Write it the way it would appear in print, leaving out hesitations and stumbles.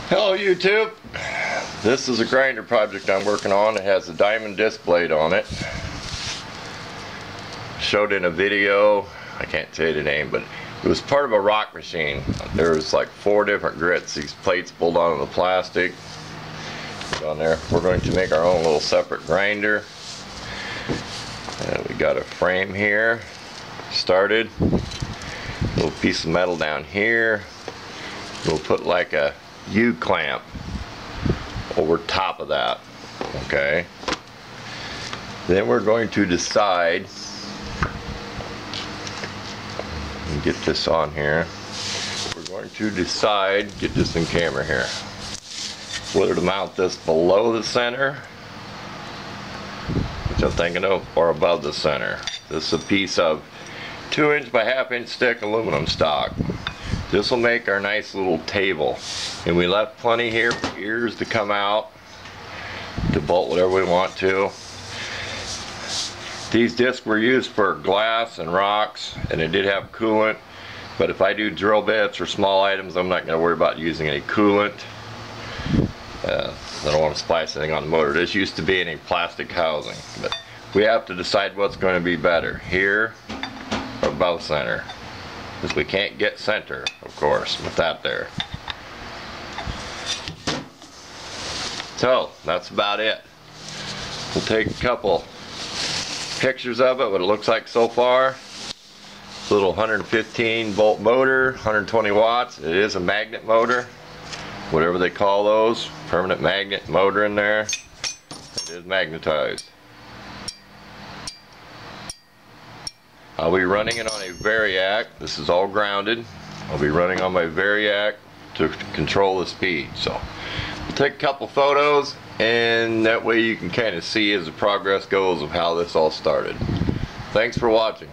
Hello YouTube. This is a grinder project I'm working on. It has a diamond disc blade on it. Showed in a video, I can't tell you the name, but it was part of a rock machine. There was like 4 different grits. These plates pulled onto the plastic. Put on there. We're going to make our own little separate grinder. We got a frame here. Started. Little piece of metal down here. We'll put like a U-clamp over top of that. Okay. Then we're going to decide, and get this on here. We're going to decide, get this in camera here, whether to mount this below the center, which I'm thinking of, or above the center. This is a piece of 2" by 1/2" thick aluminum stock. This will make our nice little table, and we left plenty here for ears to come out to bolt whatever we want to. These discs were used for glass and rocks, and it did have coolant, but if I do drill bits or small items, I'm not going to worry about using any coolant. I don't want to splash anything on the motor. This used to be in a plastic housing, but we have to decide what's going to be better, here or above center. Because we can't get center, of course, with that there. So, that's about it. We'll take a couple pictures of it, what it looks like so far. Little 115 volt motor, 120 watts. It is a magnet motor, whatever they call those. Permanent magnet motor in there. It is magnetized. I'll be running it on a variac. This is all grounded. I'll be running on my variac to control the speed. So we'll take a couple photos, and that way you can kind of see as the progress goes of how this all started. Thanks for watching.